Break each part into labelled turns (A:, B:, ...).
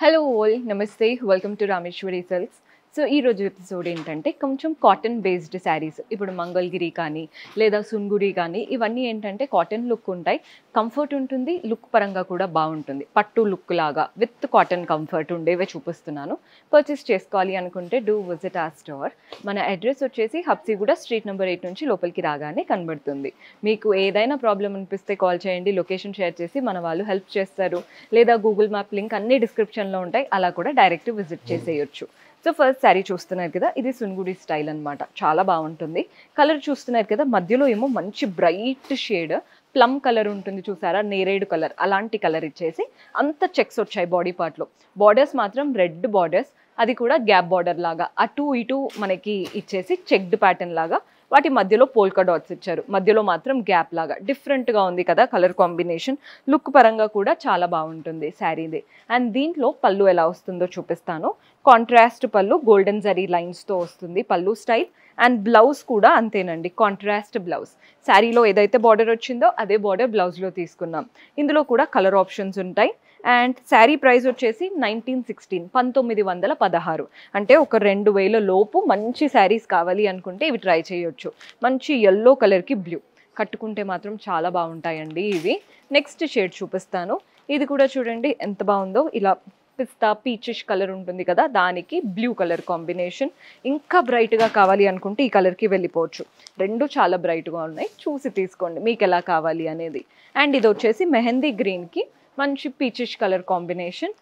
A: Hello all నమస్తే welcome to Rameshwari silks. So ఈ రోజు ఎపిసోడ్ ఏంటంటే కొంచెం కాటన్ బేస్డ్ శారీస్. ఇప్పుడు మంగళగిరి కానీ లేదా సున్గుడి కానీ ఇవన్నీ ఏంటంటే కాటన్ లుక్ ఉంటాయి, కంఫర్ట్ ఉంటుంది, లుక్ పరంగా కూడా బాగుంటుంది. పట్టు లుక్ లాగా విత్ కాటన్ కంఫర్ట్ ఉండేవే చూపిస్తున్నాను. పర్చేస్ చేసుకోవాలి అనుకుంటే డూ విజిట్ ఆ స్టోర్. మన అడ్రస్ వచ్చేసి హబ్సిగూడ స్ట్రీట్ నెంబర్ 8 నుంచి లోపలికి రాగానే కనబడుతుంది. మీకు ఏదైనా ప్రాబ్లం అనిపిస్తే కాల్ చేయండి, లొకేషన్ షేర్ చేసి మన వాళ్ళు హెల్ప్ చేస్తారు. లేదా గూగుల్ మ్యాప్ లింక్ అన్ని డిస్క్రిప్షన్లో ఉంటాయి, అలా కూడా డైరెక్ట్ విజిట్ చేసేయచ్చు. సో ఫస్ట్ శారీ చూస్తున్నారు కదా, ఇది సున్గుడి స్టైల్ అనమాట. చాలా బాగుంటుంది. కలర్ చూస్తున్నారు కదా, మధ్యలో ఏమో మంచి బ్రైట్ షేడ్ ప్లమ్ కలర్ ఉంటుంది చూసారా, నేరేడు కలర్, అలాంటి కలర్ ఇచ్చేసి అంత చెక్స్ వచ్చాయి బాడీ పార్ట్లో. బార్డర్స్ మాత్రం రెడ్ బార్డర్స్, అది కూడా గ్యాప్ బార్డర్ లాగా అటు ఇటు మనకి ఇచ్చేసి చెక్డ్ ప్యాటర్న్ లాగా. వాటి మధ్యలో పోల్కా డాట్స్ ఇచ్చారు, మధ్యలో మాత్రం గ్యాప్ లాగా. డిఫరెంట్గా ఉంది కదా కలర్ కాంబినేషన్. లుక్ పరంగా కూడా చాలా బాగుంటుంది శారీది. అండ్ దీంట్లో పళ్ళు ఎలా వస్తుందో చూపిస్తాను. కాంట్రాస్ట్ పళ్ళు, గోల్డెన్ జరీ లైన్స్తో వస్తుంది పళ్ళు స్టైల్. అండ్ బ్లౌజ్ కూడా అంతేనండి, కాంట్రాస్ట్ బ్లౌజ్. శారీలో ఏదైతే బార్డర్ వచ్చిందో అదే బార్డర్ బ్లౌజ్లో తీసుకున్నాం. ఇందులో కూడా కలర్ ఆప్షన్స్ ఉంటాయి. అండ్ శారీ ప్రైస్ వచ్చేసి 1916 అంటే ఒక 2000 లోపు మంచి శారీస్ కావాలి అనుకుంటే ఇవి ట్రై చేయొచ్చు. మంచి ఎల్లో కలర్కి బ్లూ కట్టుకుంటే మాత్రం చాలా బాగుంటాయండి ఇవి. నెక్స్ట్ షేడ్ చూపిస్తాను. ఇది కూడా చూడండి ఎంత బాగుందో, ఇలా పిస్తా పీచిష్ కలర్ ఉంటుంది కదా, దానికి బ్లూ కలర్ కాంబినేషన్. ఇంకా బ్రైట్గా కావాలి అనుకుంటే ఈ కలర్కి వెళ్ళిపోవచ్చు. రెండు చాలా బ్రైట్గా ఉన్నాయి, చూసి తీసుకోండి మీకు ఎలా కావాలి అనేది. అండ్ ఇది వచ్చేసి మెహందీ గ్రీన్కి మంచి peachish colour combination.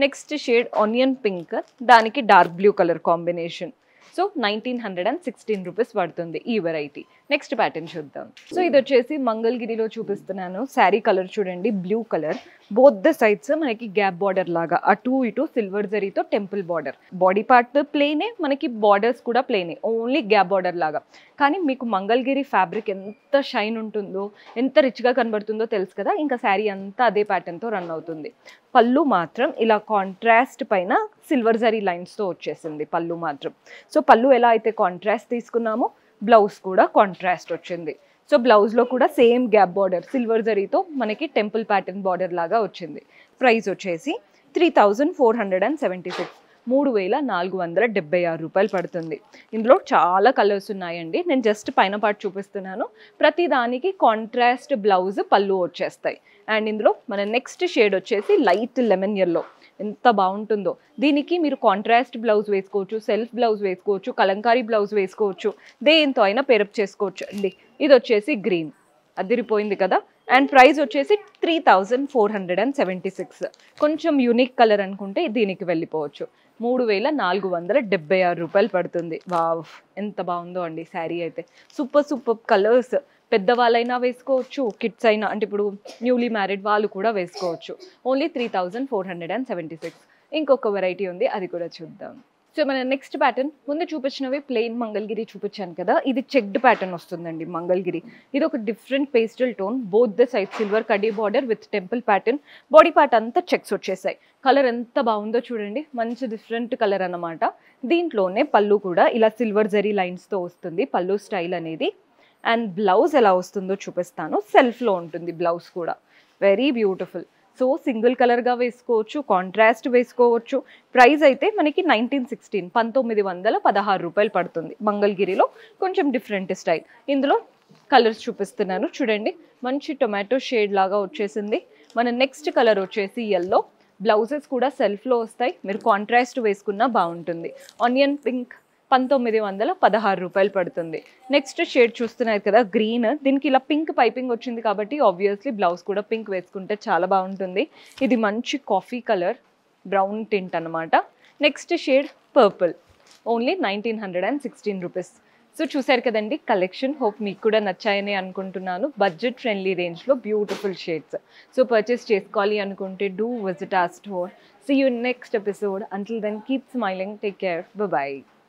A: Next shade onion pink, దానికి dark blue colour combination. So 1916 rupees పడుతుంది ఈ వెరైటీ. నెక్స్ట్ ప్యాటర్న్ చూద్దాం. సో ఇది వచ్చేసి మంగళగిరిలో చూపిస్తున్నాను. శారీ కలర్ చూడండి, blue colour. Both the sides మనకి గ్యాప్ బార్డర్ లాగా అటు ఇటు సిల్వర్ జరీతో టెంపుల్ బార్డర్. బాడీ పార్ట్ ప్లేనే, మనకి బార్డర్స్ కూడా ప్లేనే, ఓన్లీ గ్యాప్ బార్డర్ లాగా. కానీ మీకు మంగళగిరి ఫ్యాబ్రిక్ ఎంత షైన్ ఉంటుందో, ఎంత రిచ్గా కనబడుతుందో తెలుసు కదా. ఇంకా శారీ అంతా అదే ప్యాటర్న్తో రన్ అవుతుంది. పళ్ళు మాత్రం ఇలా కాంట్రాస్ట్ పైన సిల్వర్ జరీ లైన్స్తో వచ్చేసింది పళ్ళు మాత్రం. సో పళ్ళు ఎలా అయితే కాంట్రాస్ట్ తీసుకున్నామో బ్లౌజ్ కూడా కాంట్రాస్ట్ వచ్చింది. సో బ్లౌజ్లో కూడా సేమ్ గ్యాప్ బార్డర్ సిల్వర్ జరీతో మనకి టెంపుల్ ప్యాటర్న్ బార్డర్ లాగా వచ్చింది. ప్రైస్ వచ్చేసి 3476, 3476 రూపాయలు పడుతుంది. ఇందులో చాలా కలర్స్ ఉన్నాయండి, నేను జస్ట్ పైన పార్ట్ చూపిస్తున్నాను. ప్రతి దానికి కాంట్రాస్ట్ బ్లౌజ్ పళ్ళు వచ్చేస్తాయి. అండ్ ఇందులో మన నెక్స్ట్ షేడ్ వచ్చేసి లైట్ లెమన్ ఎల్లో. ఎంత బాగుంటుందో. దీనికి మీరు కాంట్రాస్ట్ బ్లౌజ్ వేసుకోవచ్చు, సెల్ఫ్ బ్లౌజ్ వేసుకోవచ్చు, కలంకారీ బ్లౌజ్ వేసుకోవచ్చు, దేంతో అయినా పేరప్ చేసుకోవచ్చు అండి. ఇది వచ్చేసి గ్రీన్, అదిరిపోయింది కదా. అండ్ ప్రైస్ వచ్చేసి 3476. కొంచెం యూనిక్ కలర్ అనుకుంటే దీనికి వెళ్ళిపోవచ్చు. 3476 రూపాయలు పడుతుంది. వావ్, ఎంత బాగుందో అండి శారీ అయితే. Super super colours. పెద్దవాళ్ళైనా వేసుకోవచ్చు, కిడ్స్ అయినా, అంటే ఇప్పుడు న్యూలీ మ్యారీడ్ వాళ్ళు కూడా వేసుకోవచ్చు. ఓన్లీ 3476. ఇంకొక వెరైటీ ఉంది, అది కూడా చూద్దాం. సో మన నెక్స్ట్ ప్యాటర్న్, ముందు చూపించినవి ప్లెయిన్ మంగళగిరి చూపించాను కదా, ఇది చెక్డ్ ప్యాటర్న్ వస్తుందండి మంగళగిరి. ఇది ఒక different pastel tone, both the side silver khadi border with temple pattern. Body part అంతా చెక్స్ వచ్చేసాయి. కలర్ ఎంత బాగుందో చూడండి, మంచి డిఫరెంట్ కలర్ అన్నమాట. దీంట్లోనే పళ్ళు కూడా ఇలా సిల్వర్ జరీ లైన్స్తో వస్తుంది పళ్ళు స్టైల్ అనేది. అండ్ బ్లౌజ్ ఎలా వస్తుందో చూపిస్తాను. సెల్ఫ్లో ఉంటుంది బ్లౌజ్ కూడా, వెరీ బ్యూటిఫుల్. సో సింగిల్ కలర్గా వేసుకోవచ్చు, కాంట్రాస్ట్ వేసుకోవచ్చు. ప్రైస్ అయితే మనకి 1916 రూపాయలు పడుతుంది. మంగళగిరిలో కొంచెం డిఫరెంట్ స్టైల్. ఇందులో కలర్స్ చూపిస్తున్నాను చూడండి. మంచి టొమాటో షేడ్ లాగా వచ్చేసింది. మన నెక్స్ట్ కలర్ వచ్చేసి ఎల్లో. బ్లౌజెస్ కూడా సెల్ఫ్లో వస్తాయి, మీరు కాంట్రాస్ట్ వేసుకున్నా బాగుంటుంది. ఆనియన్ పింక్, 1916 రూపాయలు పడుతుంది. నెక్స్ట్ షేడ్ చూస్తున్నారు కదా గ్రీన్, దీనికి ఇలా పింక్ పైపింగ్ వచ్చింది కాబట్టి ఆబ్వియస్లీ బ్లౌజ్ కూడా పింక్ వేసుకుంటే చాలా బాగుంటుంది. ఇది మంచి కాఫీ కలర్, బ్రౌన్ టింట్ అనమాట. Next shade purple, only 1916 rupees. So చూసారు కదండి కలెక్షన్. హోప్ మీకు కూడా నచ్చాయని అనుకుంటున్నాను. బడ్జెట్ ఫ్రెండ్లీ రేంజ్లో బ్యూటిఫుల్ షేడ్స్. సో పర్చేస్ చేసుకోవాలి అనుకుంటే do visit our store. See you in next episode. Until then, keep smiling. Take care. Bye-bye.